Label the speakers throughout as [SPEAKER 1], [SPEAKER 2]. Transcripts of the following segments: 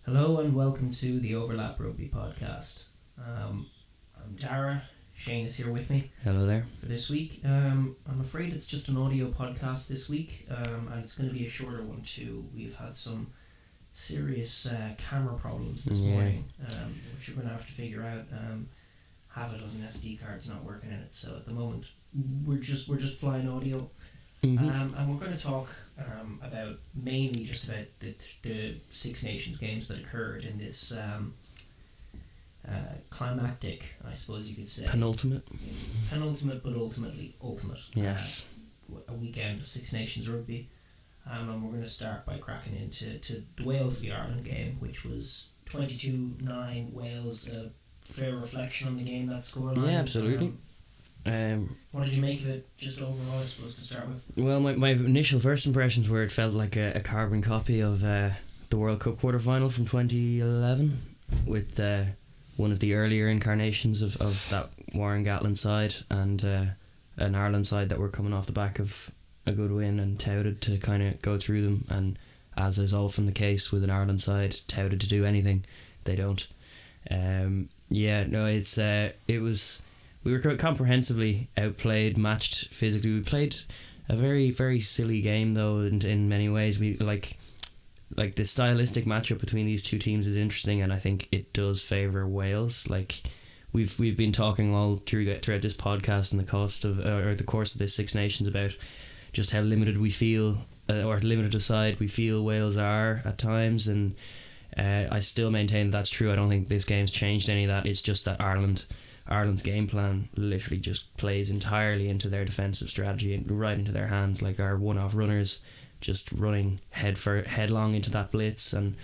[SPEAKER 1] Hello and welcome to the Overlap Rugby Podcast. I'm Daragh. Shane is here with me.
[SPEAKER 2] Hello there.
[SPEAKER 1] For this week. I'm afraid it's just an audio podcast this week, and it's going to be a shorter one too. We've had some serious camera problems this morning, which we're going to have to figure out. Have it as an SD card's not working in it, so at the moment we're just flying audio.
[SPEAKER 2] Mm-hmm.
[SPEAKER 1] And we're going to talk about mainly just about the Six Nations games that occurred in this climactic, I suppose you could say.
[SPEAKER 2] Penultimate,
[SPEAKER 1] but ultimate.
[SPEAKER 2] Yes.
[SPEAKER 1] A weekend of Six Nations rugby. And we're going to start by cracking into the Wales v Ireland game, which was 22-9 Wales. A fair reflection on the game, that scoreline.
[SPEAKER 2] Yeah, absolutely.
[SPEAKER 1] What did you make of it, just overall, I suppose, to start with?
[SPEAKER 2] Well, my initial first impressions were it felt like a carbon copy of the World Cup quarter-final from 2011 with one of the earlier incarnations of that Warren Gatland side and an Ireland side that were coming off the back of a good win and touted to kind of go through them, and as is often the case with an Ireland side, touted to do anything. They don't. We were comprehensively outplayed, matched physically. We played a very, very silly game though. In many ways, we like the stylistic matchup between these two teams is interesting, and I think it does favour Wales. Like we've been talking all throughout this podcast and the course of this Six Nations about just how limited we feel, or limited aside we feel Wales are at times, and I still maintain that's true. I don't think this game's changed any of that. It's just that Ireland's game plan literally just plays entirely into their defensive strategy and right into their hands, like our one-off runners just running headlong into that blitz, and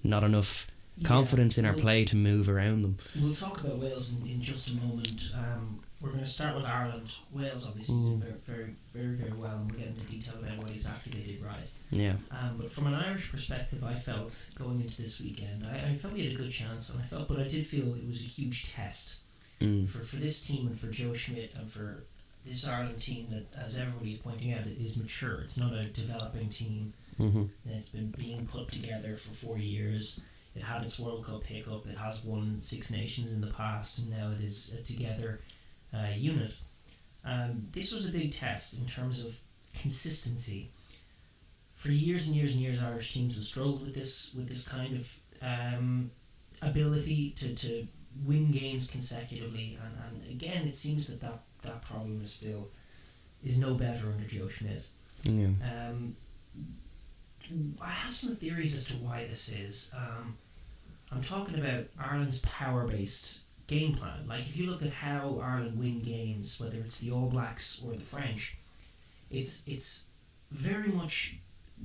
[SPEAKER 2] not enough confidence in our play to move around them.
[SPEAKER 1] We'll talk about Wales in just a moment. We're going to start with Ireland. Wales obviously did very, very, very well, and we'll get into detail about what exactly they did right.
[SPEAKER 2] Yeah.
[SPEAKER 1] But from an Irish perspective, I felt going into this weekend, I felt we had a good chance, but I did feel it was a huge test. For this team and for Joe Schmidt and for this Ireland team that, as everybody is pointing out, it is mature. It's not a developing team.
[SPEAKER 2] Mm-hmm.
[SPEAKER 1] It's been being put together for 4 years. It had its World Cup hiccup. It has won Six Nations in the past, and now it is a together unit. This was a big test in terms of consistency. For years and years and years, Irish teams have struggled with this kind of ability to win games consecutively, and again it seems that problem is no better under Joe Schmidt.
[SPEAKER 2] Yeah.
[SPEAKER 1] I have some theories as to why this is. I'm talking about Ireland's power-based game plan. Like, if you look at how Ireland win games, whether it's the All Blacks or the French, it's very much,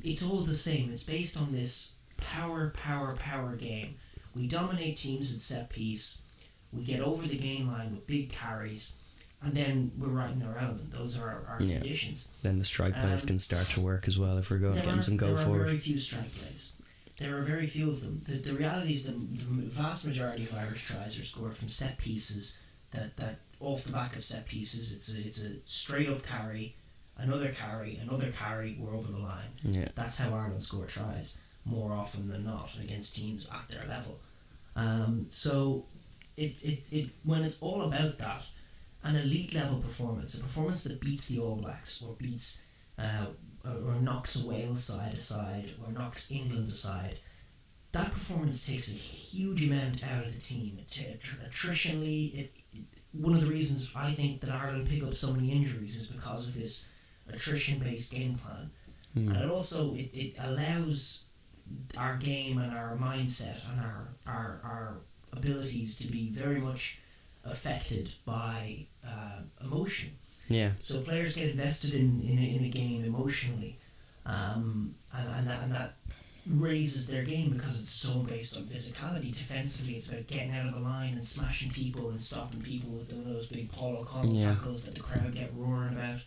[SPEAKER 1] it's all the same. It's based on this power game. We dominate teams at set piece, we get over the game line with big carries, and then we're right in our element. Those are our conditions.
[SPEAKER 2] Then the strike plays can start to work as well if we're getting some go forward.
[SPEAKER 1] There are very few strike plays. There are very few of them. The reality is the vast majority of Irish tries are scored from set pieces, that off the back of set pieces, it's a straight up carry, another carry, we're over the line.
[SPEAKER 2] Yeah.
[SPEAKER 1] That's how Ireland score tries more often than not against teams at their level. So it when it's all about that, an elite level performance, a performance that beats the All Blacks or beats or knocks a Wales side aside or knocks England aside, that performance takes a huge amount out of the team. Attritionally, one of the reasons I think that Ireland pick up so many injuries is because of this attrition-based game plan. And it also it allows our game and our mindset and our abilities to be very much affected by emotion.
[SPEAKER 2] Yeah.
[SPEAKER 1] So players get invested in a game emotionally, and that raises their game because it's so based on physicality. Defensively, it's about getting out of the line and smashing people and stopping people with those big Paul O'Connell tackles that the crowd get roaring about.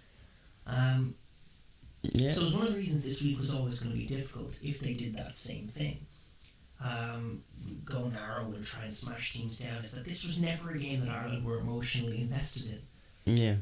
[SPEAKER 1] So it's one of the reasons this week was always going to be difficult if they did that same thing. Go narrow and try and smash teams down, is that this was never a game that Ireland were emotionally invested in.
[SPEAKER 2] Yeah.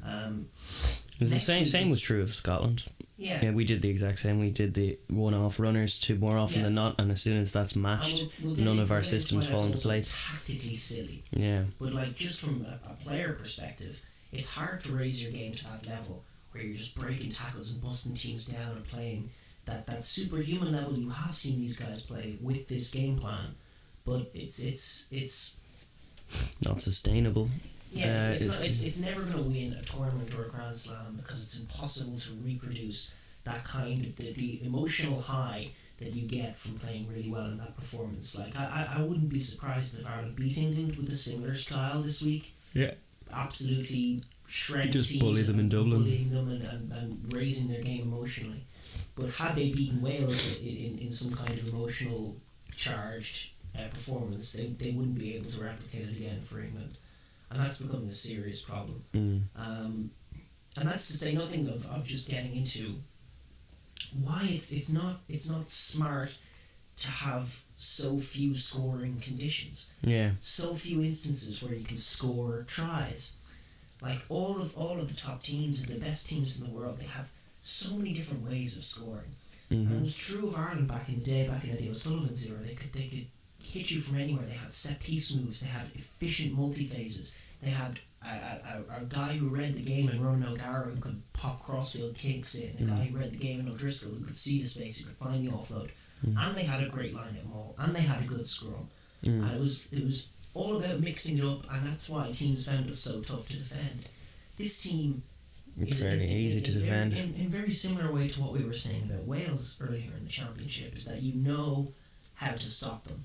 [SPEAKER 2] The same was true of Scotland.
[SPEAKER 1] Yeah.
[SPEAKER 2] We did the exact same. We did the one-off runners to more often than not, and as soon as that's matched, none of our systems fall into place.
[SPEAKER 1] Tactically silly.
[SPEAKER 2] Yeah.
[SPEAKER 1] But like just from a player perspective, it's hard to raise your game to that level where you're just breaking tackles and busting teams down and playing that superhuman level you have seen these guys play with this game plan. But it's
[SPEAKER 2] not sustainable.
[SPEAKER 1] Yeah, it's never going to win a tournament or a Grand Slam because it's impossible to reproduce that kind of the emotional high that you get from playing really well in that performance. Like I wouldn't be surprised if Ireland beat England with a similar style this week.
[SPEAKER 2] Yeah,
[SPEAKER 1] absolutely shredding
[SPEAKER 2] just
[SPEAKER 1] teams,
[SPEAKER 2] bully them in Dublin,
[SPEAKER 1] bullying them and raising their game emotionally. But had they beaten Wales in some kind of emotional charged performance, they wouldn't be able to replicate it again for England. And that's becoming a serious problem. And that's to say nothing of just getting into why it's not smart to have so few scoring conditions.
[SPEAKER 2] Yeah.
[SPEAKER 1] So few instances where you can score tries. Like all of the top teams and the best teams in the world, they have so many different ways of scoring. And it was true of Ireland back in the day O'Sullivan's era. They could hit you from anywhere. They had set piece moves. They had efficient multi-phases. They had a guy who read the game in Ronan O'Gara who could pop crossfield kicks in. A guy who read the game in O'Driscoll who could see the space, who could find the offload. And they had a great line at maul. And they had a good scrum. And it was all about mixing it up, and that's why teams found it so tough to defend. This team
[SPEAKER 2] is fairly easy to defend.
[SPEAKER 1] In very similar way to what we were saying about Wales earlier in the championship, is that you know how to stop them.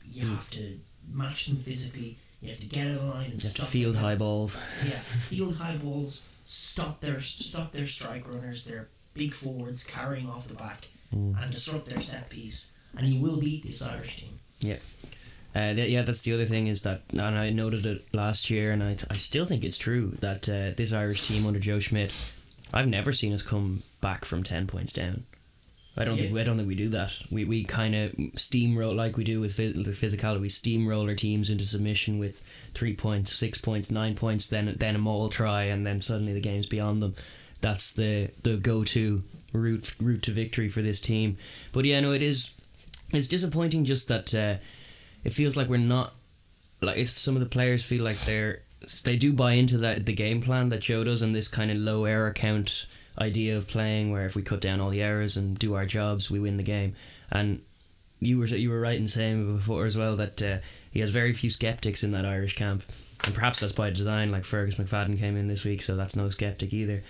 [SPEAKER 1] You have to match them physically. You have to get out of the line and
[SPEAKER 2] you have
[SPEAKER 1] stop
[SPEAKER 2] to field
[SPEAKER 1] them.
[SPEAKER 2] high balls.
[SPEAKER 1] Yeah, field high balls. Stop their strike runners, their big forwards carrying off the back, and disrupt their set piece. And you will beat this Irish team.
[SPEAKER 2] Yeah. That's the other thing is that, and I noted it last year, and I still think it's true that this Irish team under Joe Schmidt, I've never seen us come back from 10 points down. I don't think we do that. We kind of steamroll like we do with the physicality. We steamroll our teams into submission with 3 points, 6 points, 9 points, then a maul try, and then suddenly the game's beyond them. That's the go-to route to victory for this team. But yeah, no, it's disappointing just that it feels like we're not, like some of the players feel like they do buy into the game plan that Joe does, and this kind of low error count idea of playing where if we cut down all the errors and do our jobs, we win the game. And you were right in saying before as well that he has very few skeptics in that Irish camp, and perhaps that's by design. Like Fergus McFadden came in this week, so that's no skeptic either.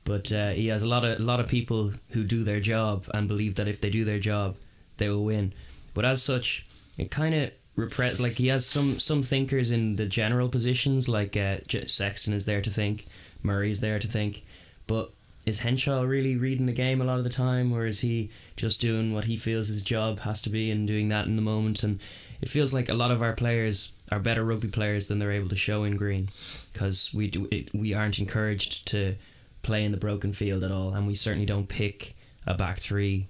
[SPEAKER 2] But he has a lot of people who do their job and believe that if they do their job, they will win. But as such, it kind of like he has some thinkers in the general positions, like Sexton is there to think, Murray's there to think, but is Henshaw really reading the game a lot of the time, or is he just doing what he feels his job has to be and doing that in the moment? And it feels like a lot of our players are better rugby players than they're able to show in green, because we aren't encouraged to play in the broken field at all, and we certainly don't pick a back three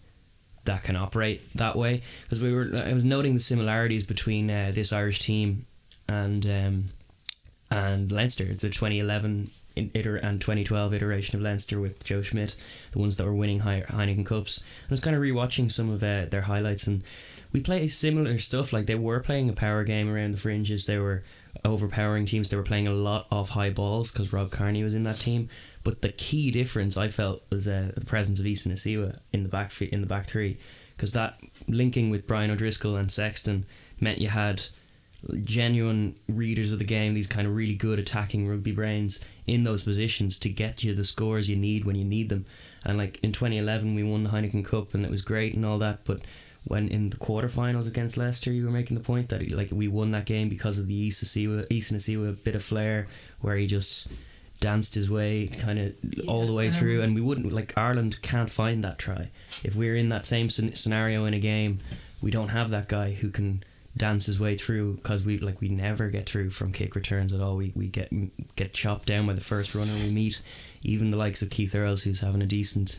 [SPEAKER 2] that can operate that way. Because I was noting the similarities between this Irish team and Leinster, the 2011 and 2012 iteration of Leinster with Joe Schmidt, the ones that were winning Heineken Cups. And I was kind of rewatching some of their highlights, and we play similar stuff. Like they were playing a power game around the fringes, they were overpowering teams, they were playing a lot of high balls because Rob Kearney was in that team. But the key difference I felt was the presence of Isa Nasiwa in the back three, because that linking with Brian O'Driscoll and Sexton meant you had genuine readers of the game, these kind of really good attacking rugby brains in those positions to get you the scores you need when you need them. And like in 2011 we won the Heineken Cup and it was great and all that, but when in the quarterfinals against Leicester you were making the point that like we won that game because of the Isa Nasiwa bit of flair, where he just danced his way kind of all the way through, and we wouldn't, like Ireland can't find that try. If we're in that same scenario in a game, we don't have that guy who can dance his way through, because we never get through from kick returns at all. We get chopped down by the first runner we meet. Even the likes of Keith Earls, who's having a decent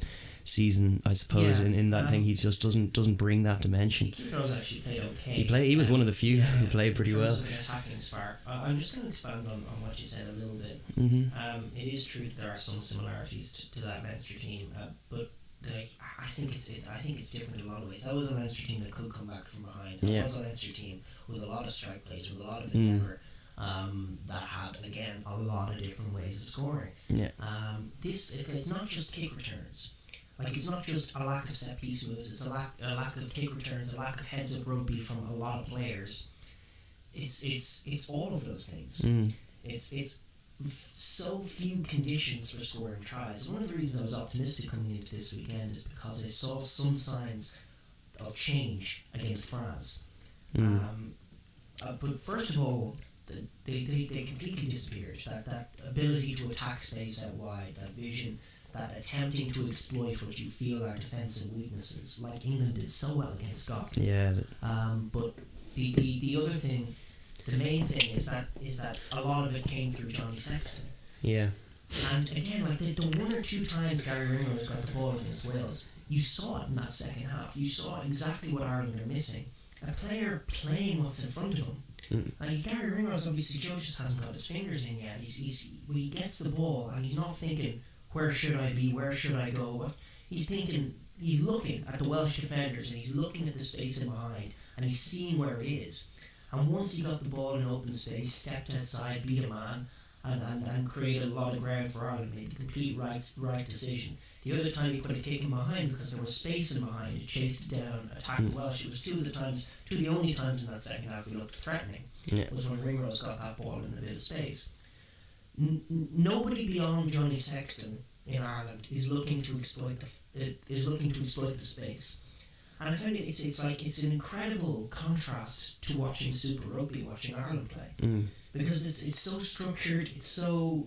[SPEAKER 2] season, I suppose. In that thing, he just doesn't bring that dimension.
[SPEAKER 1] Keefe-Rose actually played okay.
[SPEAKER 2] He was one of the few who played pretty well.
[SPEAKER 1] In terms of an attacking spark, I'm just going to expand on what you said a little bit. It is true that there are some similarities to that Leinster team, but like I think it's different in a lot of ways. That was a Leinster team that could come back from behind. That was a Leinster team with a lot of strike plays, with a lot of endeavour. That had again a lot of different ways of scoring. It's not just kick returns. Like it's not just a lack of set piece moves. It's a lack of kick returns, a lack of heads up rugby from a lot of players. It's all of those things. It's so few conditions for scoring tries. One of the reasons I was optimistic coming into this weekend is because I saw some signs of change against France. But first of all, they completely disappeared. That ability to attack space out wide, that vision, that attempting to exploit what you feel are defensive weaknesses, like England did so well against Scotland.
[SPEAKER 2] Yeah.
[SPEAKER 1] But the other thing, the main thing is that a lot of it came through Johnny Sexton.
[SPEAKER 2] Yeah.
[SPEAKER 1] And again, like the one or two times Gary Ringrose got the ball against Wales, you saw it in that second half. You saw exactly what Ireland are missing. A player playing what's in front of him. Like Gary Ringrose, obviously, Joe just hasn't got his fingers in yet. He gets the ball and he's not thinking, where should I be? Where should I go? He's thinking, he's looking at the Welsh defenders and he's looking at the space in behind and he's seeing where it is. And once he got the ball in open space, stepped outside, beat a man, and created a lot of ground for Ireland, made the complete right decision. The other time he put a kick in behind because there was space in behind, he chased it down, attacked the Welsh. It was two of the only times in that second half we looked threatening. Was when Ringrose got that ball in a bit of space. Nobody beyond Johnny Sexton in Ireland is looking to exploit the space. And I find it's an incredible contrast to watching Super Rugby, watching Ireland play, because it's so structured, it's so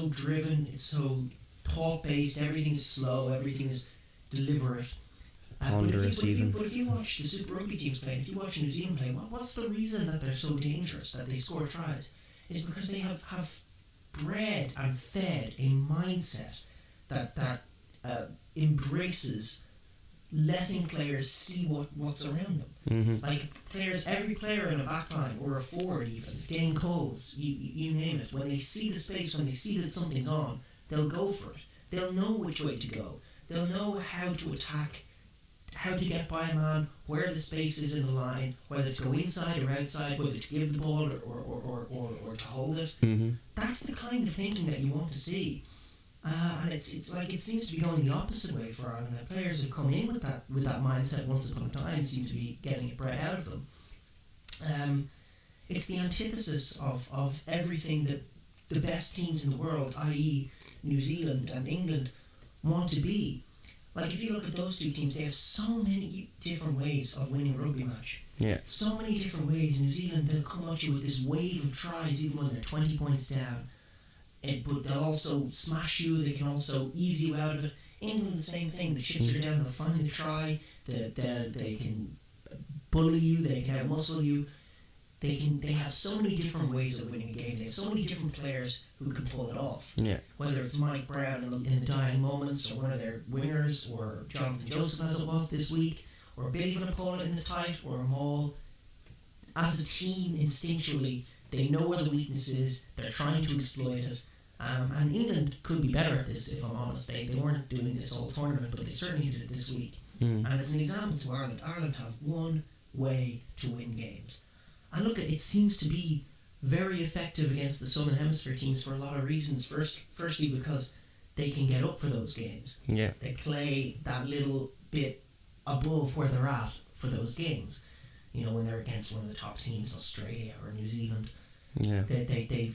[SPEAKER 1] driven, it's so thought based. Everything's slow, everything's deliberate. But if you watch the Super Rugby teams play, and if you watch New Zealand play, what's the reason that they're so dangerous, that they score tries? It's because they have bred and fed a mindset that embraces letting players see what's around them. Like every player in a backline or a forward, even Dane Coles, you name it. When they see the space, when they see that something's on, they'll go for it. They'll know which way to go. They'll know how to attack, how to get by a man, where the space is in the line, whether to go inside or outside, whether to give the ball or to hold it. That's the kind of thinking that you want to see. And it's like it seems to be going the opposite way for Ireland. The players who come in with that mindset once upon a time seem to be getting it bred out of them. It's the antithesis of everything that the best teams in the world, i.e. New Zealand and England, want to be. Like if you look at those two teams, they have so many different ways of winning a rugby match.
[SPEAKER 2] Yeah.
[SPEAKER 1] So many different ways. New Zealand, they'll come at you with this wave of tries even when they're 20 points down. But they'll also smash you, they can also ease you out of it. England, the same thing. The chips are down, they'll find the try, they can bully you, they can outmuscle you. They have so many different ways of winning a game. They have so many different players who can pull it off.
[SPEAKER 2] Yeah.
[SPEAKER 1] Whether it's Mike Brown in the dying moments, or one of their wingers, or Jonathan Joseph as it was this week, or Billy Van Polen in the tight, or a Maul. As a team, instinctually, they know where the weakness is, they're trying to exploit it. And England could be better at this, if I'm honest. They weren't doing this all tournament, but they certainly did it this week. And it's an example to Ireland. Ireland have one way to win games. And look, it seems to be very effective against the Southern Hemisphere teams for a lot of reasons. Firstly, because they can get up for those games.
[SPEAKER 2] Yeah.
[SPEAKER 1] They play that little bit above where they're at for those games. You know, when they're against one of the top teams, Australia or New Zealand, they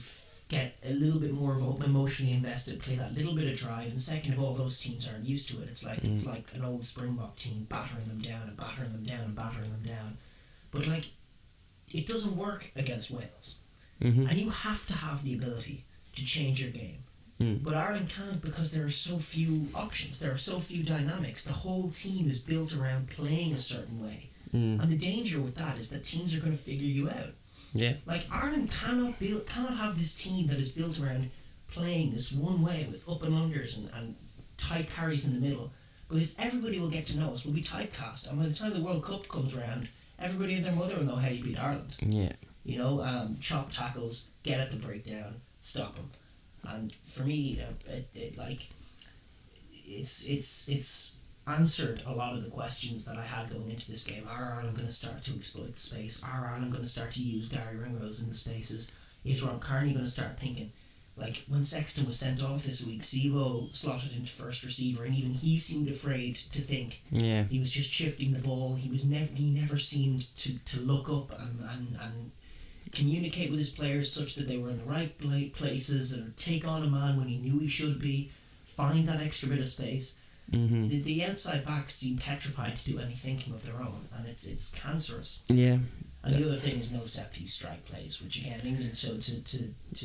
[SPEAKER 1] get a little bit more emotionally invested, play that little bit of drive, and second of all, those teams aren't used to it. It's like an old Springbok team battering them down and battering them down and battering them down. But like, it doesn't work against Wales. And you have to have the ability to change your game. But Ireland can't, because there are so few options, there are so few dynamics. The whole team is built around playing a certain way. And the danger with that is that teams are going to figure you out.
[SPEAKER 2] Yeah.
[SPEAKER 1] Like Ireland cannot have this team that is built around playing this one way with up and unders and tight carries in the middle, because everybody will get to know us. We'll be typecast, and by the time the World Cup comes around, everybody and their mother will know how you beat Ireland.
[SPEAKER 2] Yeah.
[SPEAKER 1] You know, chop tackles, get at the breakdown, stop them. And for me, it's answered a lot of the questions that I had going into this game. Are Ireland going to start to exploit the space? Are Ireland going to start to use Gary Ringrose in the spaces? Is Rob Kearney going to start thinking? Like, when Sexton was sent off this week, Zebo slotted into first receiver, and even he seemed afraid to think.
[SPEAKER 2] Yeah.
[SPEAKER 1] He was just shifting the ball. He never seemed to look up and communicate with his players such that they were in the right places, and take on a man when he knew he should be, find that extra bit of space.
[SPEAKER 2] Mm-hmm.
[SPEAKER 1] The outside backs seem petrified to do any thinking of their own, and it's cancerous.
[SPEAKER 2] Yeah.
[SPEAKER 1] And the other thing is no set piece strike plays, which again England showed to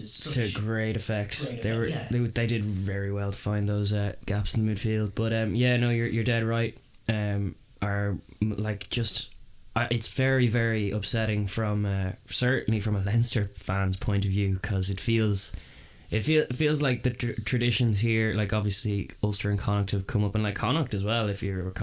[SPEAKER 1] such
[SPEAKER 2] great effect. They did very well to find those gaps in the midfield. But you're dead right. It's very, very upsetting from certainly from a Leinster fan's point of view, because it feels like the traditions here, like obviously Ulster and Connacht have come up, and like Connacht as well. If you're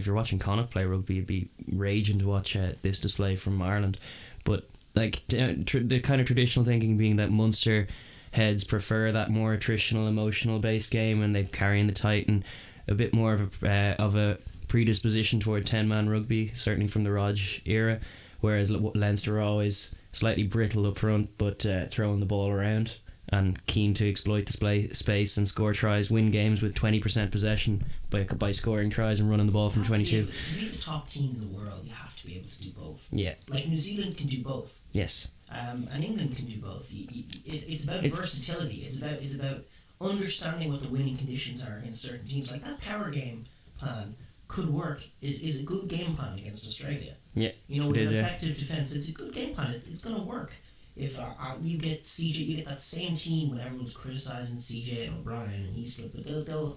[SPEAKER 2] watching Connacht play rugby, you'd be raging to watch this display from Ireland. But like the kind of traditional thinking being that Munster heads prefer that more attritional, emotional based game, and they carry in the tight and a bit more of a predisposition toward 10-man rugby, certainly from the Rog era, whereas Leinster are always slightly brittle up front, but throwing the ball around and keen to exploit the space and score tries, win games with 20% possession by scoring tries and running the ball from 22.
[SPEAKER 1] To be the top team in the world, you have to be able to do both.
[SPEAKER 2] Yeah.
[SPEAKER 1] Like New Zealand can do both.
[SPEAKER 2] Yes.
[SPEAKER 1] And England can do both. It's about versatility. It's about understanding what the winning conditions are against certain teams. Like that power game plan could work. Is a good game plan against Australia.
[SPEAKER 2] Yeah.
[SPEAKER 1] You know, with an effective defence, it's a good game plan. It's going to work. If you get CJ, you get that same team when everyone's criticising CJ and O'Brien and Eastland, but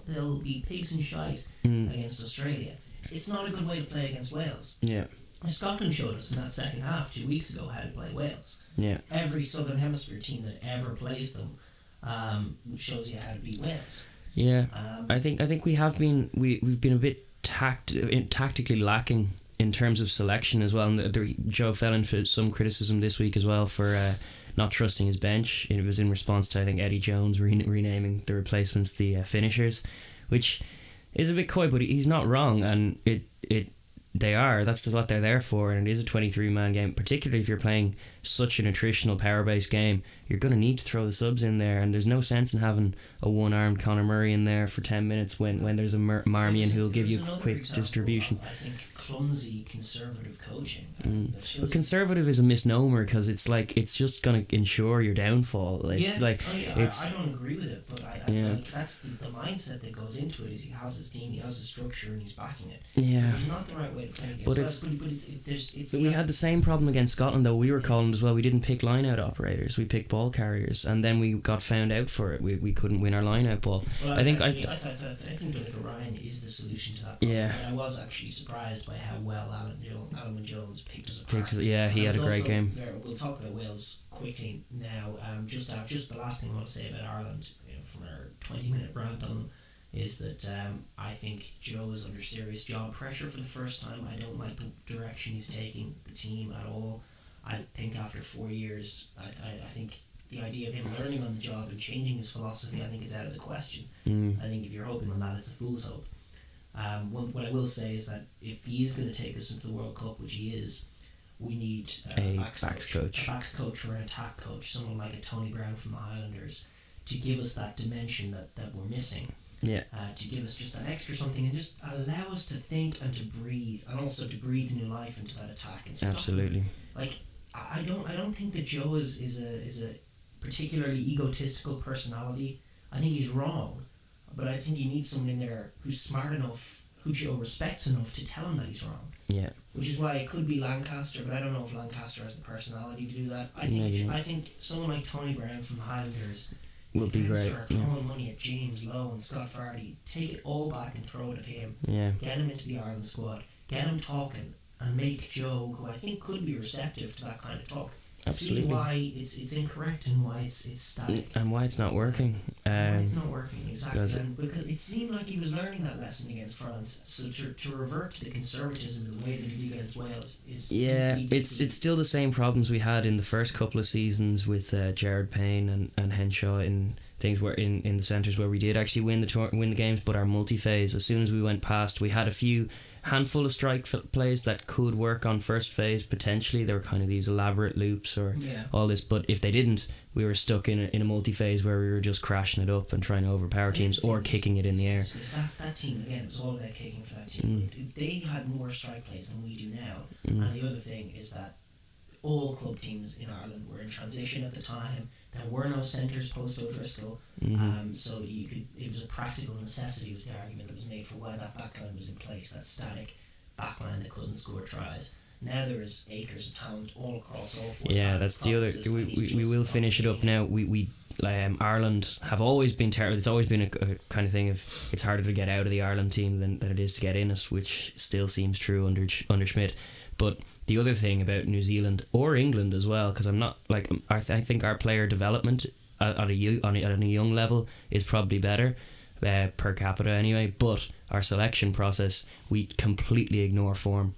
[SPEAKER 1] they'll be pigs and shite against Australia. It's not a good way to play against Wales.
[SPEAKER 2] Yeah.
[SPEAKER 1] Scotland showed us in that second half 2 weeks ago how to play Wales.
[SPEAKER 2] Yeah.
[SPEAKER 1] Every Southern Hemisphere team that ever plays them shows you how to beat Wales.
[SPEAKER 2] Yeah. I think we've been a bit tactically lacking in terms of selection as well, and Joe fell into some criticism this week as well for not trusting his bench. It was in response to, I think, Eddie Jones renaming the replacements the finishers, which is a bit coy, but he's not wrong, and that's what they're there for, and it is a 23-man game, particularly if you're playing such an attritional power-based game. You're going to need to throw the subs in there, and there's no sense in having a one-armed Conor Murray in there for 10 minutes when there's a Marmion who'll give you quick distribution.
[SPEAKER 1] I think clumsy conservative coaching.
[SPEAKER 2] But conservative is a misnomer, because it's like it's just going to ensure your downfall. I don't agree with it, but like that's the mindset that goes into it. Is he has his team, he has his structure, and he's backing it. Yeah, it's not the right way to play against. We had the same problem against Scotland, though. We were calling as well. We didn't pick line-out operators. We picked ball carriers, and then we got found out for it. We couldn't win our line-out ball.
[SPEAKER 1] Well, I think Donegal Ryan is the solution to that problem. Yeah. And I was actually surprised by how well Alan Jones picked us apart.
[SPEAKER 2] He had a great game.
[SPEAKER 1] We'll talk about Wales quickly now. Just the last thing I want to say about Ireland, from our 20-minute rant on them, is that I think Joe is under serious job pressure for the first time. I don't like the direction he's taking the team at all. I think after 4 years, I think the idea of him learning on the job and changing his philosophy, I think, is out of the question. I think if you're hoping on that, it's a fool's hope. What I will say is that if he is going to take us into the World Cup, which he is, we need a backs coach or an attack coach, someone like a Tony Brown from the Highlanders, to give us that dimension that we're missing. Yeah. To give us just that extra something and just allow us to think and to breathe, and also to breathe new life into that attack and stuff.
[SPEAKER 2] Absolutely.
[SPEAKER 1] Like I don't think that Joe is a particularly egotistical personality. I think he's wrong, but I think you need someone in there who's smart enough, who Joe respects enough to tell him that he's wrong. Yeah. Which is why it could be Lancaster, but I don't know if Lancaster has the personality to do that. I think someone like Tony Brown from the Highlanders will be great. Start throwing money at James Lowe and Scott Fardy. Take it all back and throw it at him. Yeah. Get him into the Ireland squad. Get him talking, and make Joe, who I think could be receptive to that kind of talk,
[SPEAKER 2] Absolutely.
[SPEAKER 1] see why it's incorrect and why it's static.
[SPEAKER 2] And why it's not working.
[SPEAKER 1] Why it's not working, exactly.
[SPEAKER 2] Does
[SPEAKER 1] And because it seemed like he was learning that lesson against France. So to revert to the conservatism in the way that he did against Wales is...
[SPEAKER 2] Yeah, it's still the same problems we had in the first couple of seasons with Jared Payne and Henshaw in things where in the centres where we did actually win the games, but our multi-phase, as soon as we went past, we had a handful of strike plays that could work on first phase potentially. They were kind of these elaborate loops or all this, but if they didn't, we were stuck in a multi-phase where we were just crashing it up and trying to overpower teams or kicking it in the air.
[SPEAKER 1] So that team, again, it was all about kicking for that team. If they had more strike plays than we do now, and the other thing is that all club teams in Ireland were in transition at the time. There were no centres post O'Driscoll, so it was a practical necessity, was the argument that was made for why that backline was in place, that static backline that couldn't score tries. Now there is acres of talent all across all four.
[SPEAKER 2] Yeah, that's the other. We will finish it up now. We Ireland have always been terrible. It's always been a kind of thing of it's harder to get out of the Ireland team than it is to get in it, which still seems true under Schmidt. But the other thing about New Zealand or England as well, because I'm not like I think our player development at a young level is probably better per capita anyway. But our selection process, we completely ignore form,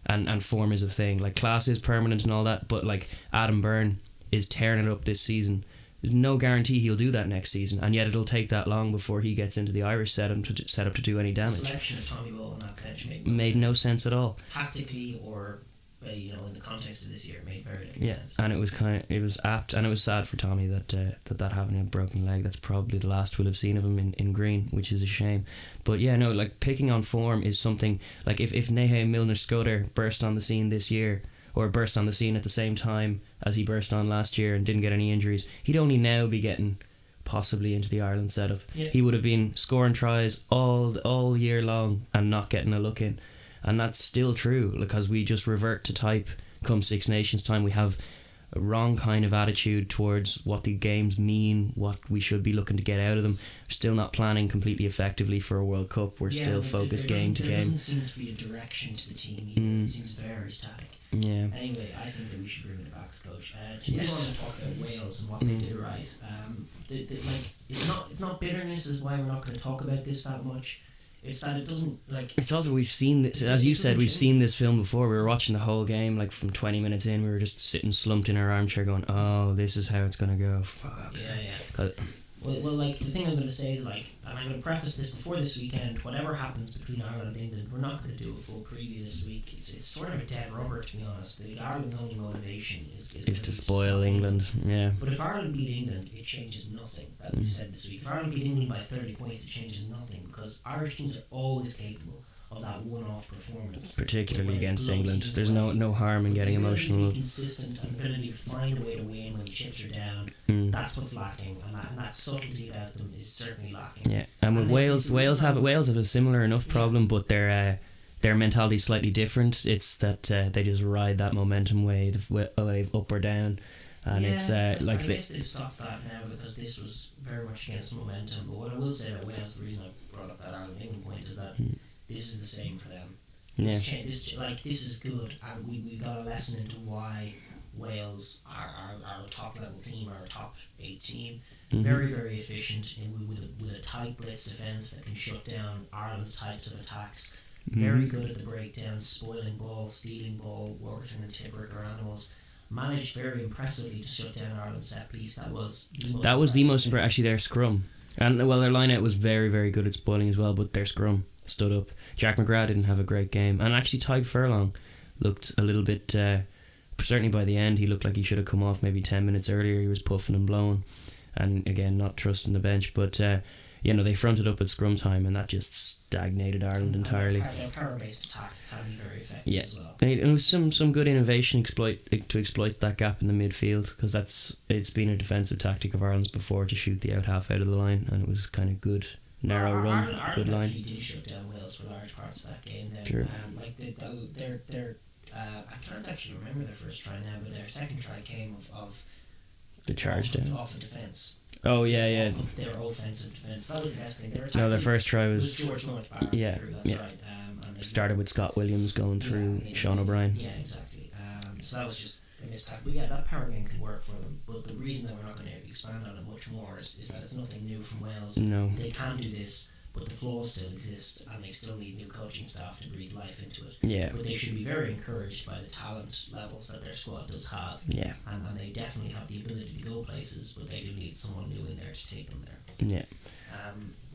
[SPEAKER 2] and form is a thing. Like class is permanent and all that, but like Adam Byrne is tearing it up this season. There's no guarantee he'll do that next season, and yet it'll take that long before he gets into the Irish setup to do any damage.
[SPEAKER 1] The selection of Tommy Bowe on that bench
[SPEAKER 2] made no sense at all.
[SPEAKER 1] Tactically or in the context of this year, it made very little sense.
[SPEAKER 2] And it was apt, and it was sad for Tommy that happened, a broken leg. That's probably the last we'll have seen of him in green, which is a shame. But yeah, no, like picking on form is something like if Nehe Milner-Skudder burst on the scene this year, or burst on the scene at the same time as he burst on last year and didn't get any injuries, he'd only now be getting possibly into the Ireland setup. Yeah. He would have been scoring tries all year long and not getting a look in. And that's still true because we just revert to type come Six Nations time. We have a wrong kind of attitude towards what the games mean, what we should be looking to get out of them. We're still not planning completely effectively for a World Cup. We're still focused game to game.
[SPEAKER 1] There doesn't seem to be a direction to the team either. It seems very static.
[SPEAKER 2] Yeah.
[SPEAKER 1] Anyway, I think that we should bring in the backs coach. To move on to talk about Wales and what they did right. It's not bitterness is why we're not going to talk about this that much. It's that it doesn't like. It's
[SPEAKER 2] also we've seen this, as you said, we've seen this film before. We were watching the whole game, like from 20 minutes in, we were just sitting slumped in our armchair, going, "Oh, this is how it's gonna go." Fuck.
[SPEAKER 1] Yeah. Well, like the thing I'm going to say is like, and I'm going to preface this before this weekend. Whatever happens between Ireland and England, we're not going to do a full preview this week. It's sort of a dead rubber, to be honest. Like, Ireland's only motivation is
[SPEAKER 2] to spoil England. Yeah.
[SPEAKER 1] But if Ireland beat England, it changes nothing. That we said this week. If Ireland beat England by 30 points, it changes nothing because Irish teams are always capable of that one-off performance,
[SPEAKER 2] particularly against England. There's no harm in getting emotional.
[SPEAKER 1] To be consistent and ability to find a way to win when chips are down. That's what's lacking, and that subtlety about them is certainly lacking.
[SPEAKER 2] Yeah, and with Wales have a similar enough problem, but their mentality is slightly different. It's that they just ride that momentum wave up or down. And it's like
[SPEAKER 1] I guess they've stopped that now because this was very much against momentum. But what I will say about Wales, the reason I brought up that Ireland-England point is that this is the same for them. This is good, and we got a lesson into why Wales are our top level team, our top 8 team. Very, very efficient with a tight blitz defence that can shut down Ireland's types of attacks. Very good at the breakdown, spoiling ball, stealing ball. Warburton and Tipperick are animals. Managed very impressively to shut down Ireland's set piece. That was the most impressive.
[SPEAKER 2] Actually, their scrum, and well, their line out was very, very good at spoiling as well. But their scrum stood up. Jack McGrath didn't have a great game, and actually Tadhg Furlong looked a little bit. Certainly by the end, he looked like he should have come off maybe 10 minutes earlier. He was puffing and blowing, and again not trusting the bench. But they fronted up at scrum time, and that just stagnated Ireland entirely.
[SPEAKER 1] Their power-based attack can be very effective as well.
[SPEAKER 2] And it was some good innovation to exploit that gap in the midfield, because it's been a defensive tactic of Ireland's before to shoot the out half out of the line, and it was kind of good. Narrow run, good line.
[SPEAKER 1] Ireland did shut down Wales for large parts of that game. Then,
[SPEAKER 2] sure.
[SPEAKER 1] I can't actually remember their first try now, but their second try came of
[SPEAKER 2] the charge down
[SPEAKER 1] off of defence.
[SPEAKER 2] Oh yeah.
[SPEAKER 1] Off of their offensive defence. That was the best thing.
[SPEAKER 2] Their first try was
[SPEAKER 1] George North Barrett through. That's right.
[SPEAKER 2] Started with Scott Williams going through Sean O'Brien.
[SPEAKER 1] Yeah, exactly. So that was just They miss tackle. But yeah, that power game can work for them. But the reason that we're not going to expand on it much more is that it's nothing new from Wales.
[SPEAKER 2] No.
[SPEAKER 1] They can do this, but the flaws still exist, and they still need new coaching staff to breathe life into it.
[SPEAKER 2] Yeah.
[SPEAKER 1] But they should be very encouraged by the talent levels that their squad does have.
[SPEAKER 2] Yeah.
[SPEAKER 1] And they definitely have the ability to go places, but they do need someone new in there to take them there.
[SPEAKER 2] Yeah.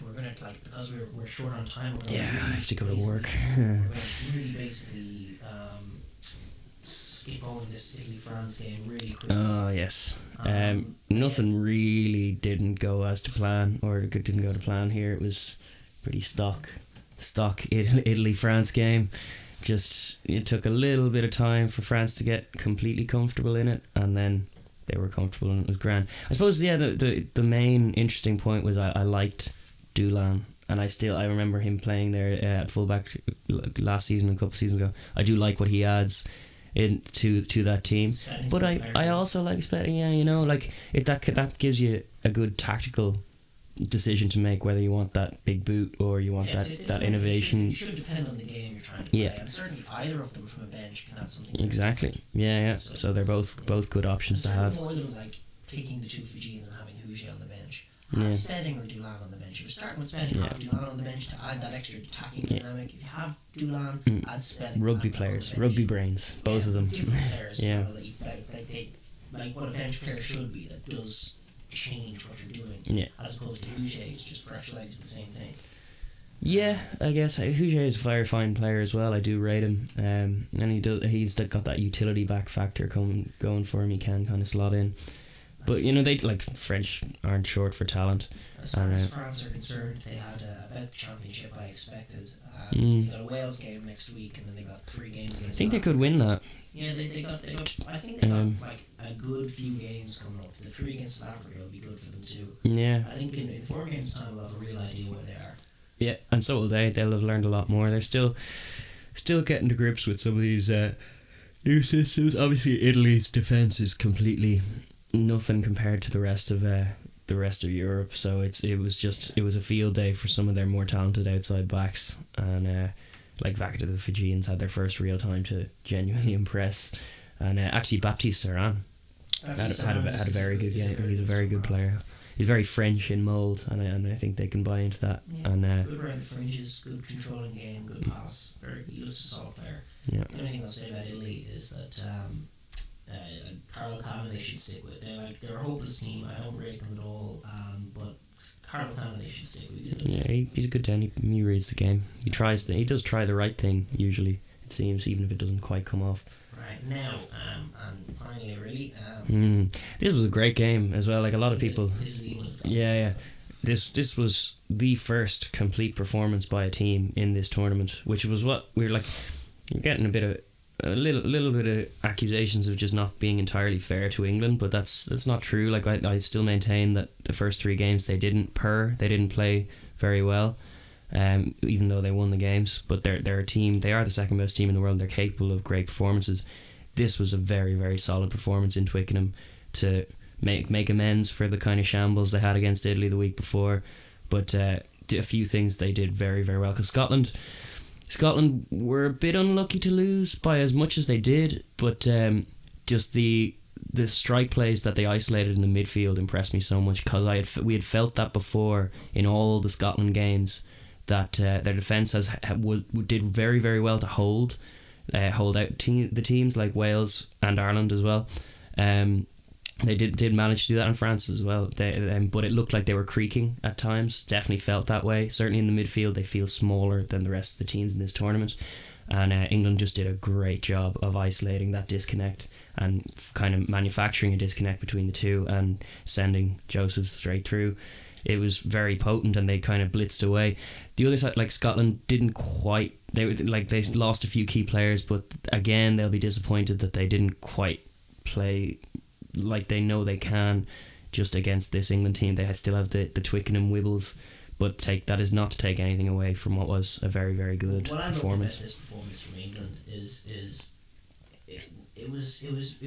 [SPEAKER 1] We're gonna because we're short on time. We're gonna
[SPEAKER 2] I have to go to work.
[SPEAKER 1] we're gonna really basically skip over this Italy-France game really quickly.
[SPEAKER 2] Oh yes. Nothing really didn't go as to plan, or didn't go to plan here. It was pretty stock Italy-France game. Just it took a little bit of time for France to get completely comfortable in it, and then they were comfortable and it was grand. I suppose the main interesting point was I liked Doolan, and I remember him playing there at fullback last season, a couple of seasons ago. I do like what he adds to that team, but I also like spending. Yeah, you know, like that gives you a good tactical decision to make whether you want that big boot or you want that innovation.
[SPEAKER 1] It should depend on the game you're trying to play, and certainly either of them from a bench can add something.
[SPEAKER 2] Exactly. Yeah. So they're both good options to have.
[SPEAKER 1] More than like picking the two Fijians and having Huge on the bench. Have Spedding or Doolan on the bench. If you're starting with Spedding, have Doolan on the bench to add that extra attacking dynamic. If you have Doolan, add Spedding.
[SPEAKER 2] Rugby players, rugby brains, both of them.
[SPEAKER 1] Different players. Yeah. Like what a bench player should be that does change what you're doing. Yeah. As opposed to Huge, who's just fresh legs, the same thing.
[SPEAKER 2] Yeah, I guess Huge is a very fine player as well. I do rate him, and he's got that utility back factor going for him. He can kind of slot in. But you know, they French aren't short for talent.
[SPEAKER 1] As far as France are concerned, they had about the championship I expected. They got a Wales game next week, and then they got 3 games against.
[SPEAKER 2] I think they could win that.
[SPEAKER 1] Yeah, they got. I think they got a good few games coming up. The 3 against South Africa will be good for them too.
[SPEAKER 2] Yeah.
[SPEAKER 1] I think in 4 games time we'll have a real idea where they are.
[SPEAKER 2] Yeah, and so will they. They'll have learned a lot more. They're still getting to grips with some of these new systems. Obviously, Italy's defense is completely nothing compared to the rest of Europe. So it was a field day for some of their more talented outside backs, and back to the Fijians had their first real time to genuinely impress. And actually, Baptiste Saran had a very good game. He's a very good player. He's very French in mould, and I think they can buy into that.
[SPEAKER 1] Yeah,
[SPEAKER 2] and
[SPEAKER 1] good around the fringes, good controlling game, good pass. He looks a solid player.
[SPEAKER 2] Yeah.
[SPEAKER 1] The only thing I'll say about Italy is that Carlo Cava they should stick with. They're a hopeless team. I don't rate them at all. But Carlo Cava they should stick with.
[SPEAKER 2] Yeah, he's a good ten. He reads the game. He does try the right thing usually. It seems, even if it doesn't quite come off.
[SPEAKER 1] Right now, and finally, really.
[SPEAKER 2] This was a great game as well. Like a lot of people.
[SPEAKER 1] This is the one.
[SPEAKER 2] Yeah. This was the first complete performance by a team in this tournament, which was what we were like. You're getting a little bit of accusations of just not being entirely fair to England, but that's not true. Like I still maintain that the first 3 games they didn't play very well, even though they won the games. But they're a team. They are the second best team in the world. They're capable of great performances. This was a very, very solid performance in Twickenham to make amends for the kind of shambles they had against Italy the week before. But a few things they did very, very well, because Scotland were a bit unlucky to lose by as much as they did, but just the strike plays that they isolated in the midfield impressed me so much, because we had felt that before in all the Scotland games, that their defence did very, very well to hold out the teams like Wales and Ireland as well. They did manage to do that in France as well. But it looked like they were creaking at times. Definitely felt that way. Certainly in the midfield, they feel smaller than the rest of the teams in this tournament. And England just did a great job of isolating that disconnect and kind of manufacturing a disconnect between the two and sending Joseph straight through. It was very potent, and they kind of blitzed away. The other side, like Scotland, didn't quite. They lost a few key players, but again, they'll be disappointed that they didn't quite play like they know they can just against this England team. They still have the Twickenham wibbles, but that is not to take anything away from what was a very, very good performance.
[SPEAKER 1] What I loved about this performance from England is it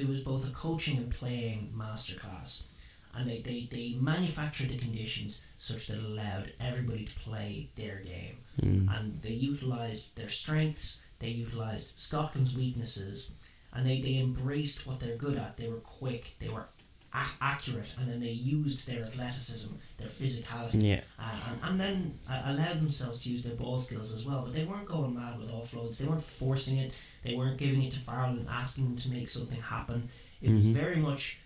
[SPEAKER 1] was both a coaching and playing masterclass, and they manufactured the conditions such that it allowed everybody to play their game, and they utilised their strengths, they utilised Scotland's weaknesses, and they embraced what they're good at. They were quick, they were accurate, and then they used their athleticism, their physicality, and then allowed themselves to use their ball skills as well. But they weren't going mad with offloads. They weren't forcing it. They weren't giving it to Farrell and asking him to make something happen. It was very much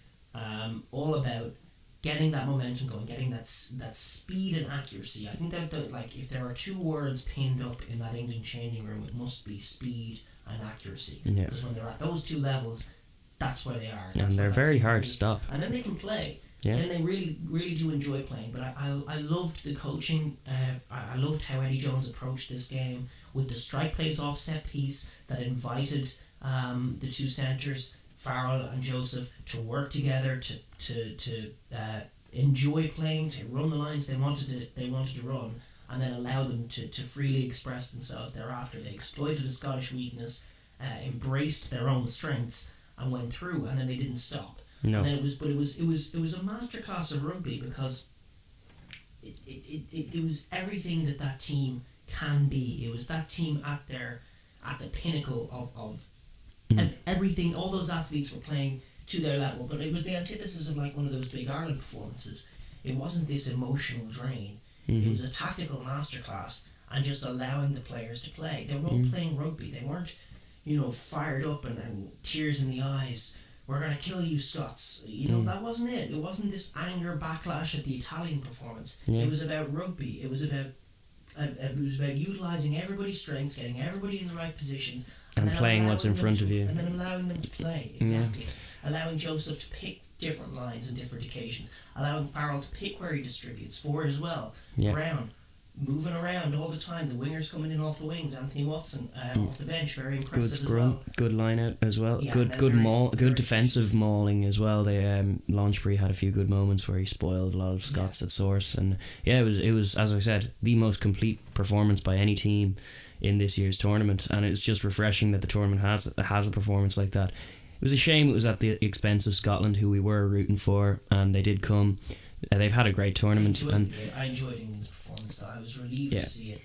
[SPEAKER 1] all about getting that momentum going, getting that speed and accuracy. I think that like if there are two words pinned up in that England changing room, it must be speed and accuracy. Because when they're at those two levels, that's where they are.
[SPEAKER 2] And they're very hard to stop.
[SPEAKER 1] And then they can play.
[SPEAKER 2] Yeah.
[SPEAKER 1] And they really, really do enjoy playing. But I loved the coaching. I loved how Eddie Jones approached this game with the strike plays off set piece that invited the two centres, Farrell and Joseph, to work together to enjoy playing, to run the lines they wanted to run, and then allow them to freely express themselves thereafter. They exploited the Scottish weakness, embraced their own strengths, and went through, and then they didn't stop.
[SPEAKER 2] No.
[SPEAKER 1] And then it was a masterclass of rugby, because it was everything that team can be. It was that team at the pinnacle of everything. All those athletes were playing to their level, but it was the antithesis of like one of those big Ireland performances. It wasn't this emotional drain. It was a tactical masterclass, and just allowing the players to play. They were all playing rugby. They weren't, fired up and tears in the eyes. We're going to kill you, Scots. That wasn't it. It wasn't this anger backlash at the Italian performance. It was about rugby. It was about utilising everybody's strengths, getting everybody in the right positions,
[SPEAKER 2] and playing what's in front of you.
[SPEAKER 1] And then allowing them to play, exactly. Allowing Joseph to pick different lines and different occasions. Allowing Farrell to pick where he distributes, forward as well. Brown, moving around all the time. The wingers coming in off the wings. Anthony Watson off the bench, very impressive
[SPEAKER 2] as well. Good line out as well. Good defensive mauling as well. They Launchbury had a few good moments where he spoiled a lot of Scots at source, and it was as I said, the most complete performance by any team in this year's tournament, and it's just refreshing that the tournament has a performance like that. It was a shame it was at the expense of Scotland, who we were rooting for, and they did come. They've had a great tournament.
[SPEAKER 1] I enjoyed England's performance. I was relieved to see it.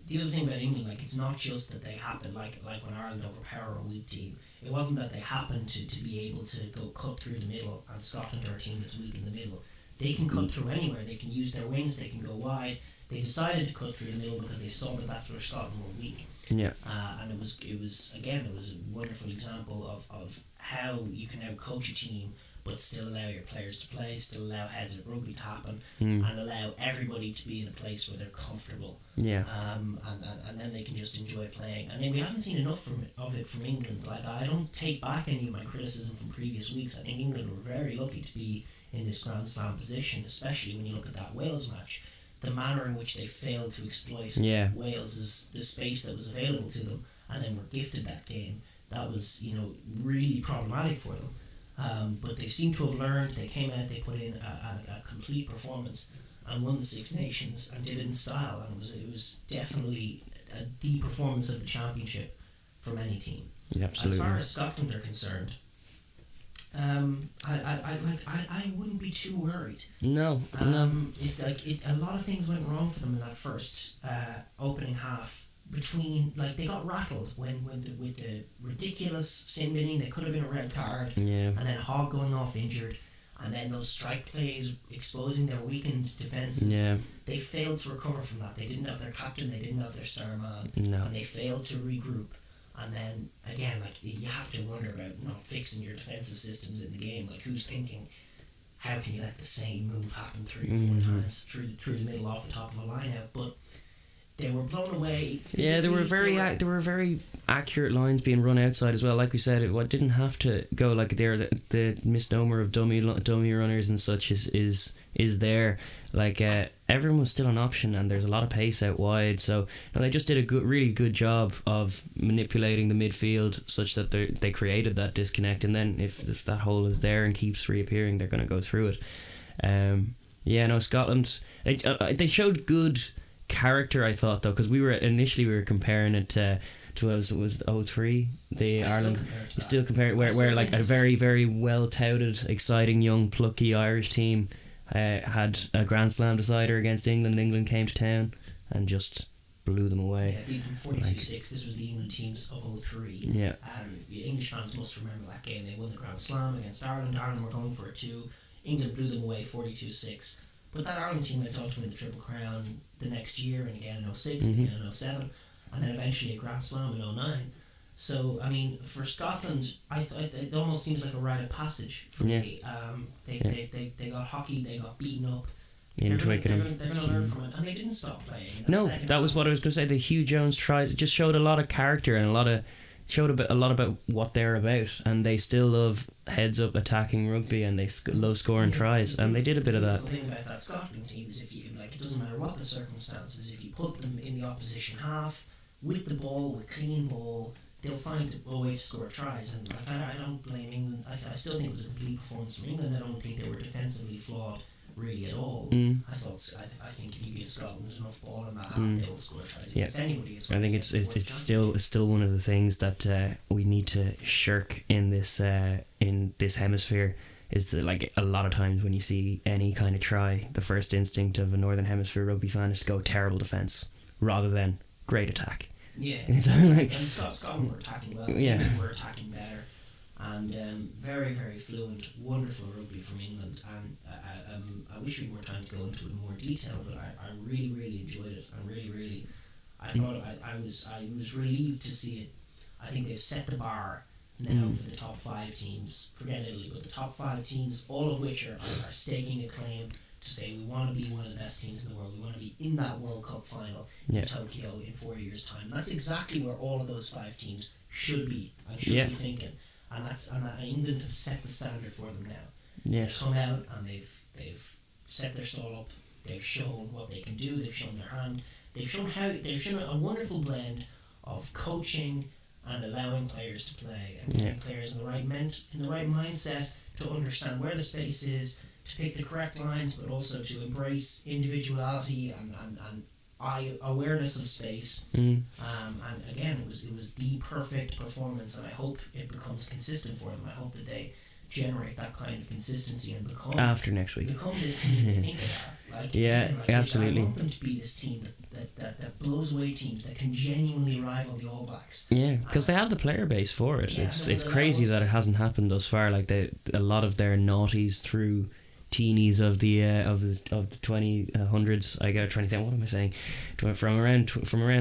[SPEAKER 1] The other thing about England, it's not just that they happened, like when Ireland overpower a weak team. It wasn't that they happened to be able to go cut through the middle, and Scotland are a team that's weak in the middle. They can cut through anywhere. They can use their wings. They can go wide. They decided to cut through the middle because they saw that that's where Scotland were weak. And it was a wonderful example of how you can now coach a team, but still allow your players to play, still allow heads of rugby to happen, and allow everybody to be in a place where they're comfortable. And then they can just enjoy playing. And then we haven't seen enough of it from England. I don't take back any of my criticism from previous weeks. I think England were very lucky to be in this Grand Slam position, especially when you look at that Wales match. The manner in which they failed to exploit Wales' the space that was available to them, and then were gifted that game. That was, really problematic for them. But they seem to have learned. They came out, they put in a complete performance and won the Six Nations, and did it in style. And it was definitely the performance of the championship from any team.
[SPEAKER 2] Yeah, absolutely.
[SPEAKER 1] As far as Scotland are concerned, I wouldn't be too worried.
[SPEAKER 2] No.
[SPEAKER 1] A lot of things went wrong for them in that first opening half. They got rattled with the ridiculous sin binning. There could have been a red card, and then Hogg going off injured, and then those strike plays exposing their weakened defences. They failed to recover from that. They didn't have their captain. They didn't have their star man, and they failed to regroup. And then again, you have to wonder about not fixing your defensive systems in the game. Who's thinking, how can you let the same move happen 3 or 4 times through the middle off the top of a line out? But they were blown away.
[SPEAKER 2] There were very accurate lines being run outside as well. Like we said, it didn't have to go the misnomer of dummy runners and such is there. Everyone was still an option, and there's a lot of pace out wide. So they just did a really good job of manipulating the midfield such that they created that disconnect. And then if that hole is there and keeps reappearing, they're going to go through it. Scotland, they showed good character, I thought, though, because we were comparing it to was 03, the Ireland. Still comparing where a very, very well touted, exciting young plucky Irish team had a Grand Slam decider against England. England came to town and just blew them away.
[SPEAKER 1] Yeah, beat them 42-6. This was the England teams of 03.
[SPEAKER 2] Yeah.
[SPEAKER 1] The English fans must remember that game. They won the Grand Slam against Ireland. Ireland were going for it too. England blew them away 42-6. But that Ireland team went on to win the Triple Crown the next year, and again in 06,
[SPEAKER 2] Mm-hmm.
[SPEAKER 1] again in 07, and then eventually a Grand Slam in 09. So, I mean, for Scotland, it almost seems like a rite of passage for me. They got hockey, they got beaten up.
[SPEAKER 2] In
[SPEAKER 1] They're
[SPEAKER 2] Twickenham.
[SPEAKER 1] going to learn from it, and they didn't stop playing.
[SPEAKER 2] No, that was what I was going to say. The Hugh Jones tries. It just showed a lot of character and showed a lot about what they're about, and they still love heads up attacking rugby, and they love scoring tries, and they did a bit of that.
[SPEAKER 1] The thing about that Scotland team is if you it doesn't matter what the circumstances. If you put them in the opposition half with the ball, with clean ball, they'll find a way to score tries. And I don't blame England. I still think it was a complete performance from England. I don't think they were defensively flawed really at all. I think if you give Scotland enough ball in that half, they will score tries against anybody.
[SPEAKER 2] I think it's still one of the things that we need to shirk in this hemisphere. Is that, like, a lot of times when you see any kind of try, the first instinct of a Northern Hemisphere rugby fan is to go terrible defence rather than great attack.
[SPEAKER 1] Yeah,
[SPEAKER 2] like,
[SPEAKER 1] and Scotland were attacking well.
[SPEAKER 2] Yeah.
[SPEAKER 1] England were attacking better, and very, very fluent, wonderful rugby from England. And I wish we more time to go into it in more detail, but I really, really enjoyed it. I thought I was relieved to see it. I think they've set the bar now for the top 5 teams. Forget Italy, but the top 5 teams, all of which are staking a claim to say we want to be one of the best teams in the world. We want to be in that World Cup final in Tokyo in 4 years' time. And that's exactly where all of those 5 teams should be and should be thinking. And England have set the standard for them now.
[SPEAKER 2] Yes.
[SPEAKER 1] They've come out and they've set their stall up. They've shown what they can do. They've shown their hand. They've shown a wonderful blend of coaching and allowing players to play, and putting players in the right mindset to understand where the space is, to pick the correct lines, but also to embrace individuality and awareness of space. And again, it was the perfect performance, and I hope it becomes consistent for them. I hope that they generate that kind of consistency and become
[SPEAKER 2] after next week.
[SPEAKER 1] Become this team they think they are.
[SPEAKER 2] Absolutely.
[SPEAKER 1] I want them to be this team that blows away teams, that can genuinely rival the All Blacks.
[SPEAKER 2] Yeah, because they have the player base for it. It's crazy that it hasn't happened thus far. Like a lot of their naughties through teenies of the 2000s. I got 2010. What am I saying? From around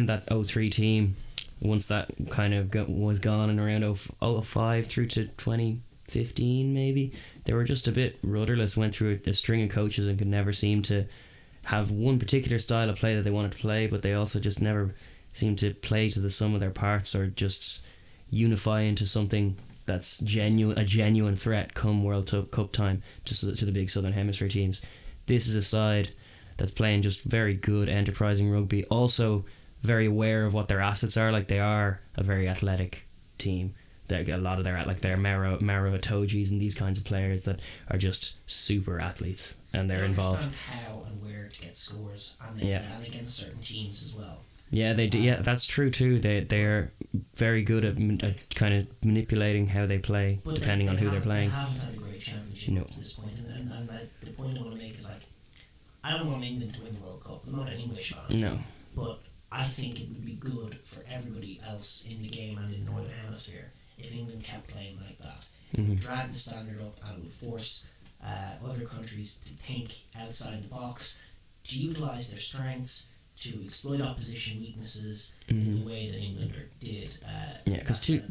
[SPEAKER 2] that 03 team, once that kind of was gone, and around 05 through to 2015 maybe, they were just a bit rudderless. Went through a string of coaches and could never seem to have one particular style of play that they wanted to play, but they also just never seemed to play to the sum of their parts or just unify into something that's a genuine threat come World Cup time to the big Southern Hemisphere teams. This is a side that's playing just very good, enterprising rugby, also very aware of what their assets are. Like, they are a very athletic team. They get a lot of their Maro Atogis and these kinds of players that are just super athletes, and they're involved.
[SPEAKER 1] How and where to get scores, and against certain teams as well.
[SPEAKER 2] Yeah, they do. Yeah, that's true too. They're very good at kind of manipulating how they play, but depending on who they're playing.
[SPEAKER 1] They haven't had a great championship up to this point, and the point I want to make is, like, I don't want England to win the World Cup. I'm not an English fan.
[SPEAKER 2] No.
[SPEAKER 1] But I think it would be good for everybody else in the game and in the Northern Hemisphere if England kept playing like that. It would drag the standard up, and it would force other countries to think outside the box, to utilise their strengths, to exploit opposition weaknesses in the way that England did.
[SPEAKER 2] Because too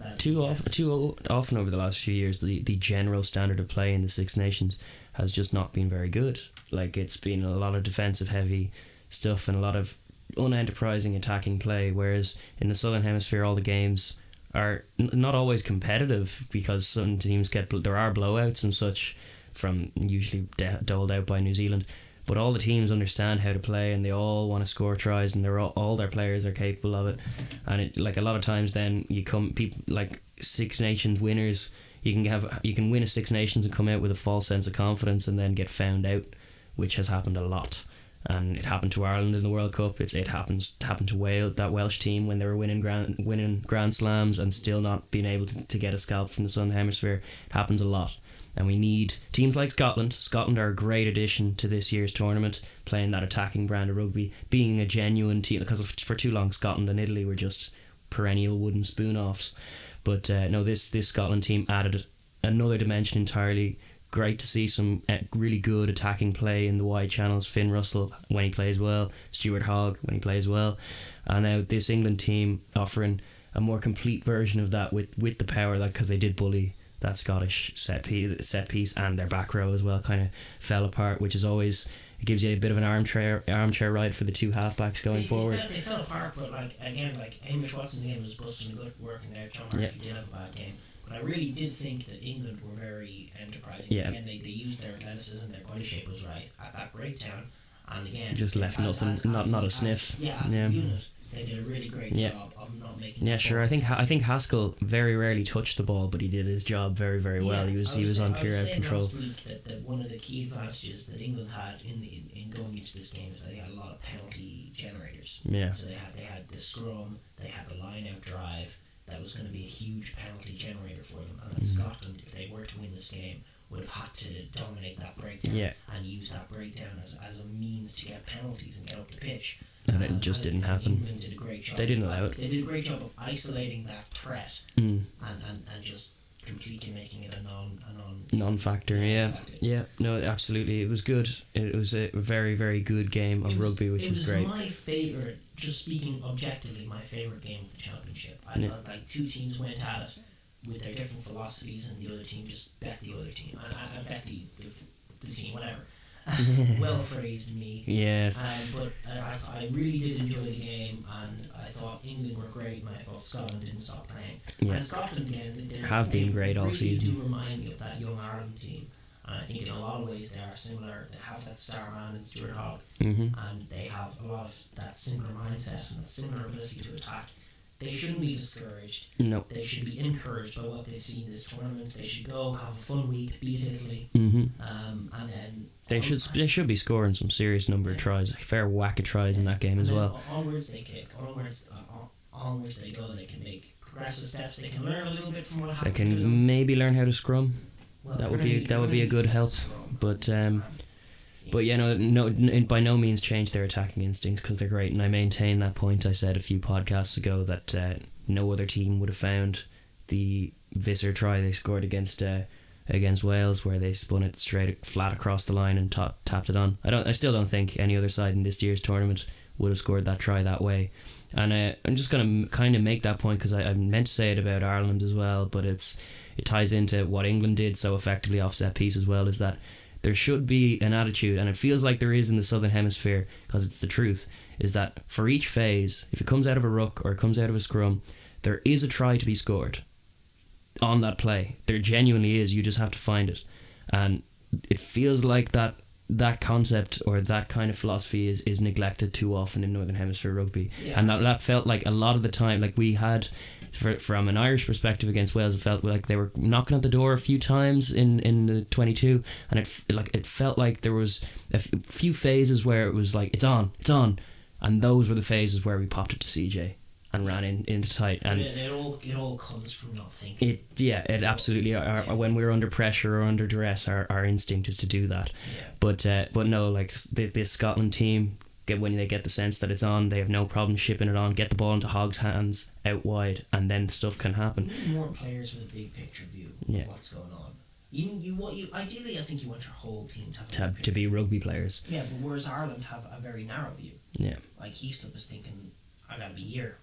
[SPEAKER 2] often over the last few years, the general standard of play in the Six Nations has just not been very good. Like, it's been a lot of defensive heavy stuff and a lot of unenterprising attacking play, whereas in the Southern Hemisphere all the games are not always competitive, because some teams there are blowouts and such, from usually doled out by New Zealand, but all the teams understand how to play, and they all want to score tries, and all their players are capable of it. And it, like, a lot of times then people like Six Nations winners, you can win a Six Nations and come out with a false sense of confidence and then get found out, which has happened a lot. And it happened to Ireland in the World Cup. It happened to Wales, that Welsh team, when they were winning Grand Slams and still not being able to get a scalp from the Southern Hemisphere. It happens a lot. And we need teams like Scotland. Scotland are a great addition to this year's tournament, playing that attacking brand of rugby, being a genuine team, because for too long Scotland and Italy were just perennial wooden spoon-offs. But no, this Scotland team added another dimension entirely. Great to see some really good attacking play in the wide channels. Finn Russell when he plays well, Stuart Hogg when he plays well, and now this England team offering a more complete version of that with the power, like, because they did bully that Scottish set piece, and their back row as well kind of fell apart, which is always, it gives you a bit of an armchair ride for the two halfbacks going forward.
[SPEAKER 1] They fell apart, but Hamish Watson again was busting a good work in there. John Murphy did have a bad game. But I really did think that England were very enterprising.
[SPEAKER 2] Yeah.
[SPEAKER 1] Again, they used their athleticism, their body shape was right at that breakdown, and again
[SPEAKER 2] just left nothing, not a sniff.
[SPEAKER 1] As a unit, they did a really great job of not making.
[SPEAKER 2] Yeah, sure. I think Haskell very rarely touched the ball, but he did his job very, very well. He was on clear out of control.
[SPEAKER 1] Last week that one of the key advantages that England had in going into this game is that they had a lot of penalty generators.
[SPEAKER 2] Yeah.
[SPEAKER 1] So they had the scrum, they had the line out drive. That was going to be a huge penalty generator for them, and Scotland, if they were to win this game, would have had to dominate that breakdown and use that breakdown as a means to get penalties and get up the pitch.
[SPEAKER 2] And it just didn't happen.
[SPEAKER 1] England did a great job.
[SPEAKER 2] They didn't allow it.
[SPEAKER 1] They did a great job of isolating that threat and just completely making it a
[SPEAKER 2] non-factor. Yeah,
[SPEAKER 1] exactly.
[SPEAKER 2] Yeah. No, absolutely. It was good. It was a very, very good game of rugby, which was great.
[SPEAKER 1] It was my favourite. Just speaking objectively, my favourite game of the championship. I felt like two teams went at it with their different philosophies, and the other team just bet the other team. I bet the team, whatever. Well phrased me.
[SPEAKER 2] Yes.
[SPEAKER 1] But I really did enjoy the game, and I thought England were great, and I thought Scotland didn't stop playing.
[SPEAKER 2] Yes.
[SPEAKER 1] And Scotland again,
[SPEAKER 2] have been great all season.
[SPEAKER 1] They do remind me of that young Ireland team. And I think in a lot of ways they are similar. They have that star man in Stuart Hogg, and they have a lot of that similar mindset and that similar ability to attack. They shouldn't be discouraged.
[SPEAKER 2] No.
[SPEAKER 1] They should be encouraged by what they see in this tournament. They should go have a fun week, beat Italy, and then
[SPEAKER 2] they should be scoring some serious number of tries, a fair whack of tries in that game as well.
[SPEAKER 1] Onwards they kick. Onwards they go. They can make progressive steps. They can learn a little bit from what happened.
[SPEAKER 2] They can maybe learn how to scrum. Well, that would be a good help, but yeah, no, by no means change their attacking instincts, because they're great, and I maintain that point I said a few podcasts ago that no other team would have found the Visser try they scored against Wales, where they spun it straight flat across the line and tapped it on. I still don't think any other side in this year's tournament would have scored that try that way, and I'm just gonna kind of make that point because I meant to say it about Ireland as well, but it ties into what England did so effectively off set piece as well, is that there should be an attitude, and it feels like there is in the Southern Hemisphere, because it's the truth, is that for each phase, if it comes out of a ruck or it comes out of a scrum, there is a try to be scored on that play. There genuinely is. You just have to find it. And it feels like that concept or that kind of philosophy is neglected too often in Northern Hemisphere rugby. Yeah. And that felt like a lot of the time, like we had, from an Irish perspective against Wales, it felt like they were knocking at the door a few times in the 22, and it felt like there was a few phases where it was like it's on, and those were the phases where we popped it to CJ and ran into tight, and
[SPEAKER 1] it all comes from not thinking.
[SPEAKER 2] It absolutely. When we're under pressure or under duress, our instinct is to do that. Yeah. But no, like this Scotland team, when they get the sense that it's on, they have no problem shipping it on, get the ball into Hogg's hands out wide, and then stuff can happen.
[SPEAKER 1] You need more players with a big picture view of what's going on. Ideally, I think you want your whole team
[SPEAKER 2] to be rugby players.
[SPEAKER 1] Yeah, but whereas Ireland have a very narrow view.
[SPEAKER 2] Yeah.
[SPEAKER 1] Like Heaslip is thinking, I gotta be here.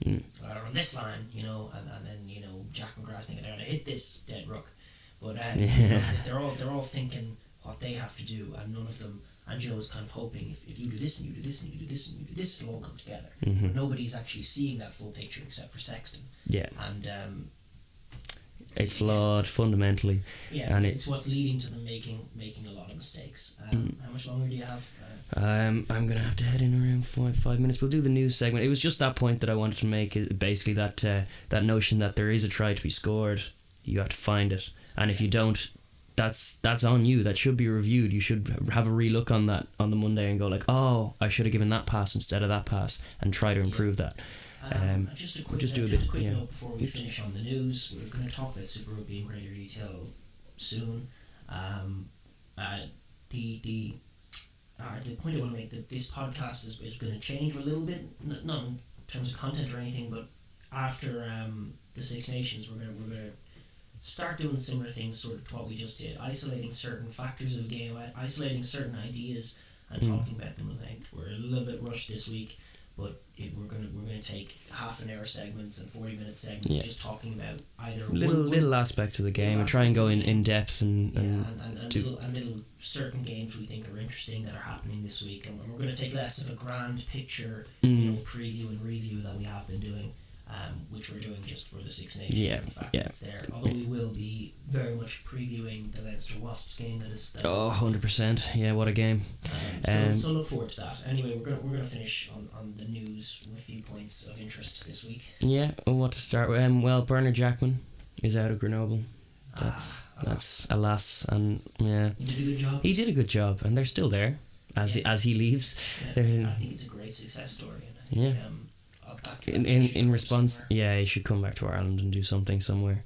[SPEAKER 1] I gotta run this line, and then Jack McGrath's thinking, I gotta hit this dead ruck. But they're all thinking what they have to do, and none of them. And Joe's kind of hoping if you do this and you do this and you do this and you do this, it'll all come together. But nobody's actually seeing that full picture except for Sexton. Yeah. And
[SPEAKER 2] it's flawed fundamentally.
[SPEAKER 1] Yeah, and it's what's leading to them making a lot of mistakes. How much longer do you have?
[SPEAKER 2] I'm gonna have to head in around 5 minutes. We'll do the news segment. It was just that point that I wanted to make. Basically, that notion that there is a try to be scored, you have to find it, and if you don't, that's on you. That should be reviewed. You should have a relook on that on the Monday and go like, oh, I should have given that pass instead of that pass, and try to improve that.
[SPEAKER 1] Just a quick note before we finish on the news. We're going to talk about Super Rugby in greater detail soon. The point I want to make, that this podcast is going to change a little bit, not in terms of content or anything, but after the Six Nations, we're gonna start doing similar things, sort of to what we just did, isolating certain factors of the game, isolating certain ideas, and talking about them at length. We're a little bit rushed this week, but we're gonna take half an hour segments and 40-minute segments, just talking about either
[SPEAKER 2] little aspects of the game, and try and go in depth and
[SPEAKER 1] little certain games we think are interesting that are happening this week, and we're going to take less of a grand picture preview and review that we have been doing, which we're doing just for the Six Nations. In fact, it's there. Although we will be very much previewing the Leinster Wasps game. That is
[SPEAKER 2] 100%. Yeah, what a game.
[SPEAKER 1] So look forward to that. Anyway, we're gonna finish on the news with a few points of interest this week. Yeah,
[SPEAKER 2] what to start with? Well, Bernard Jackman is out of Grenoble. That's alas, and
[SPEAKER 1] he did a good job.
[SPEAKER 2] He did a good job, and they're still there as he leaves.
[SPEAKER 1] I think it's a great success story, and I think
[SPEAKER 2] in response, he should come back to Ireland and do something somewhere,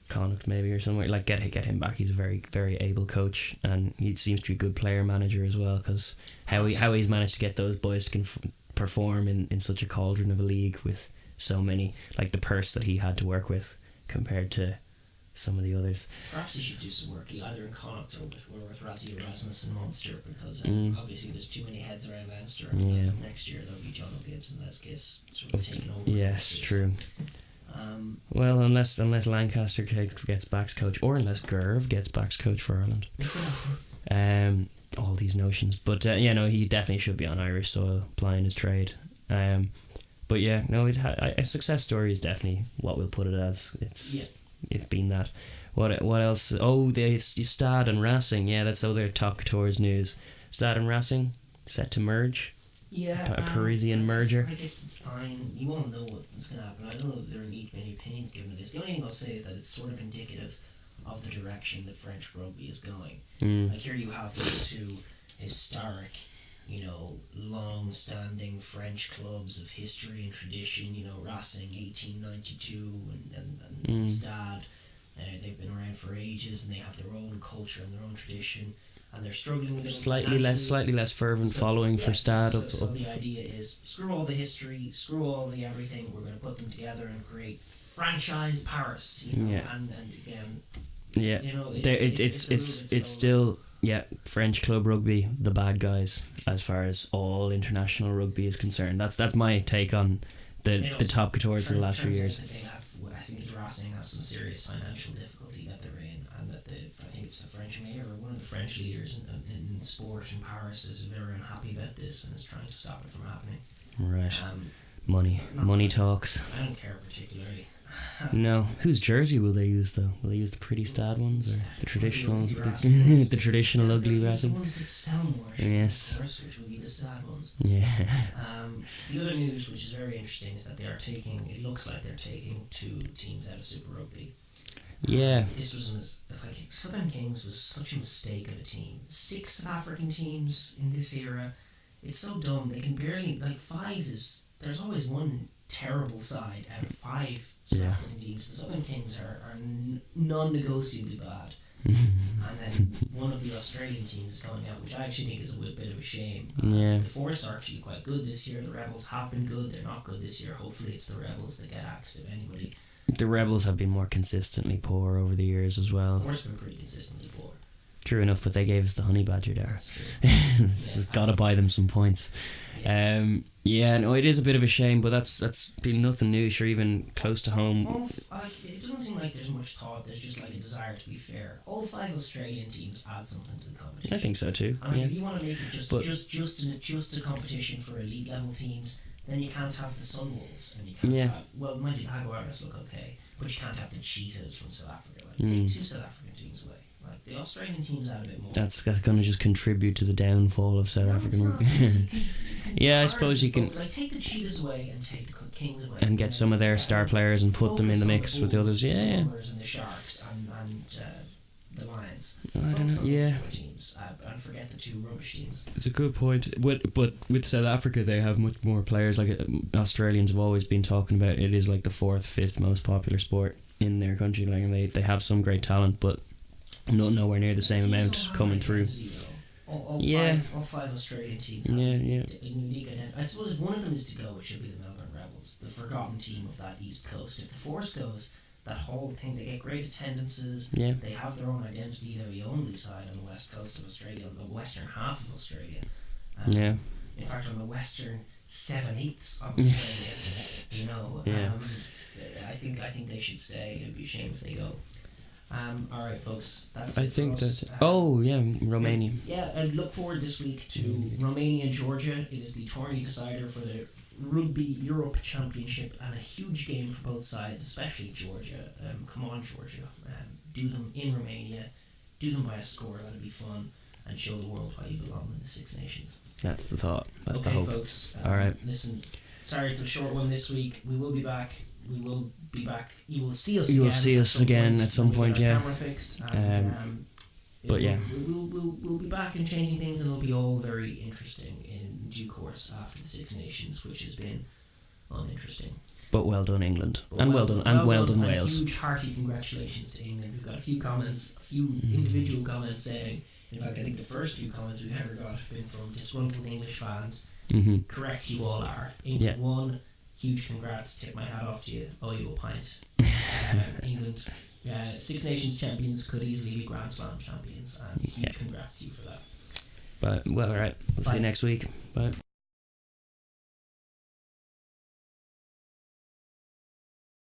[SPEAKER 2] Connacht maybe or somewhere. Like get him back. He's a very, very able coach, and he seems to be a good player manager as well. Because how he's managed to get those boys to perform in such a cauldron of a league with so many, like the purse that he had to work with compared to some of the others.
[SPEAKER 1] Perhaps he should do some work either in Connacht or with Rassie Erasmus and Munster, because obviously there's too many heads around Leinster, and as of next year there'll be John O'Gibbs and Les Giss sort of taking over.
[SPEAKER 2] Yes, true. Well, unless Lancaster gets backs coach, or unless Gerv gets backs coach for Ireland. All these notions, but he definitely should be on Irish soil plying his trade. But a success story is definitely what we'll put it as. It's been that. What else? Oh, the Stade and Racing. Yeah, that's other top couture's news. Stade and Racing set to merge.
[SPEAKER 1] Yeah,
[SPEAKER 2] a Parisian merger.
[SPEAKER 1] I guess it's fine. You won't know what's going to happen. I don't know if there are any opinions given to this. The only thing I'll say is that it's sort of indicative of the direction that French rugby is going. Like here you have these two historic, long-standing French clubs of history and tradition. Racing 1892 and Stade. They've been around for ages, and they have their own culture and their own tradition, and they're struggling with it. Slightly
[SPEAKER 2] less fervent following for Stade.
[SPEAKER 1] So the idea is screw all the history, screw all the everything. We're going to put them together and create franchise Paris. And again.
[SPEAKER 2] Yeah, it's still French club rugby, the bad guys as far as all international rugby is concerned. That's my take on the top couture for the last few years.
[SPEAKER 1] I think the Racing have some serious financial difficulty that they're in, and that I think it's the French mayor or one of the French leaders in sport in Paris is very unhappy about this and is trying to stop it from happening.
[SPEAKER 2] Right. Money talks.
[SPEAKER 1] I don't care particularly.
[SPEAKER 2] No. Whose jersey will they use though? Will they use the pretty Stade ones or the traditional the traditional ugly Racing?
[SPEAKER 1] The ones that sell more.
[SPEAKER 2] Yes.
[SPEAKER 1] Of course, which will be the Stade ones.
[SPEAKER 2] Yeah.
[SPEAKER 1] The other news, which is very interesting, is that it looks like they're taking 2 teams out of Super Rugby.
[SPEAKER 2] Yeah.
[SPEAKER 1] This was Southern Kings was such a mistake of a team. 6 South African teams in this era. It's so dumb. They can barely there's always one terrible side out of 5 South African teams. The Southern Kings are non-negotiably bad. And then one of the Australian teams is going out, which I actually think is a bit of a shame. The Force are actually quite good this year. The Rebels have been good. They're not good this year. Hopefully it's the Rebels that get axed if anybody.
[SPEAKER 2] The Rebels have been more consistently poor over the years as well.
[SPEAKER 1] The Force have been pretty consistently poor.
[SPEAKER 2] True enough, but they gave us the honey badger there.
[SPEAKER 1] That's true.
[SPEAKER 2] Gotta buy them some points. It is a bit of a shame, but that's been nothing new, sure, even close to home.
[SPEAKER 1] It doesn't seem like there's much thought. There's just like a desire to be fair. All 5 Australian teams add something to the competition.
[SPEAKER 2] I think so too.
[SPEAKER 1] I mean, if you want to make it just a competition for elite level teams, then you can't have the Sunwolves, and you can't have, well, mind you, Jaguars look okay, but you can't have the Cheetahs from South Africa. Take 2 South African teams away. Like the Australian teams add a bit more. That's
[SPEAKER 2] going to just contribute to the downfall of South African rugby. I suppose you can.
[SPEAKER 1] Like take the Cheetahs away and take the Kings away,
[SPEAKER 2] and get some of their star players and put them in the mix with the others.
[SPEAKER 1] The Stormers and the Sharks and the Lions.
[SPEAKER 2] I don't know.
[SPEAKER 1] Teams, and forget the 2 rubbish teams.
[SPEAKER 2] It's a good point. But with South Africa, they have much more players. Like Australians have always been talking about, it is like the 4th, 5th most popular sport in their country. Like, and they have some great talent, but nowhere near the same
[SPEAKER 1] Teams
[SPEAKER 2] amount
[SPEAKER 1] don't have
[SPEAKER 2] coming
[SPEAKER 1] an
[SPEAKER 2] through.
[SPEAKER 1] identity, though. All
[SPEAKER 2] Yeah.
[SPEAKER 1] five Australian teams
[SPEAKER 2] Yeah,
[SPEAKER 1] have
[SPEAKER 2] yeah.
[SPEAKER 1] a unique identity. I suppose if one of them is to go, it should be the Melbourne Rebels, the forgotten team of that East Coast. If the Force goes, that whole thing, they get great attendances.
[SPEAKER 2] Yeah.
[SPEAKER 1] They have their own identity. They're the only side on the west coast of Australia, the western half of Australia.
[SPEAKER 2] Yeah.
[SPEAKER 1] In fact, on the western 7/8 of Australia, you know.
[SPEAKER 2] Yeah.
[SPEAKER 1] I think they should stay. It'd be a shame if they go. All right, folks. That's.
[SPEAKER 2] I
[SPEAKER 1] it
[SPEAKER 2] think
[SPEAKER 1] for us.
[SPEAKER 2] that's. Oh yeah, Romania.
[SPEAKER 1] Yeah, I look forward this week to Romania and Georgia. It is the tourney decider for the Rugby Europe Championship, and a huge game for both sides, especially Georgia. Come on, Georgia. Do them in Romania. Do them by a score. That'd be fun, and show the world why you belong in the Six Nations.
[SPEAKER 2] That's the thought. That's
[SPEAKER 1] okay,
[SPEAKER 2] the hope.
[SPEAKER 1] Folks.
[SPEAKER 2] All right.
[SPEAKER 1] Listen, sorry it's a short one this week. We will be back. You will see us.
[SPEAKER 2] You will
[SPEAKER 1] again
[SPEAKER 2] see us again at some point.
[SPEAKER 1] when we get
[SPEAKER 2] Yeah.
[SPEAKER 1] our camera fixed. And,
[SPEAKER 2] but yeah.
[SPEAKER 1] We'll be back and changing things, and it'll be all very interesting in due course after the Six Nations, which has been uninteresting.
[SPEAKER 2] But well done, England,
[SPEAKER 1] But
[SPEAKER 2] and well done, Wales.
[SPEAKER 1] Huge hearty congratulations to England. We've got a few comments, a few individual comments saying. In fact, I think the first few comments we've ever got have been from disgruntled English fans.
[SPEAKER 2] Mm-hmm.
[SPEAKER 1] Correct, you all are. England won. Huge congrats. Tip my hat off to you. Owe you a pint. England, Six Nations champions, could easily be Grand Slam champions, and huge congrats to you for that.
[SPEAKER 2] But well, all right. We'll see you next week. Bye.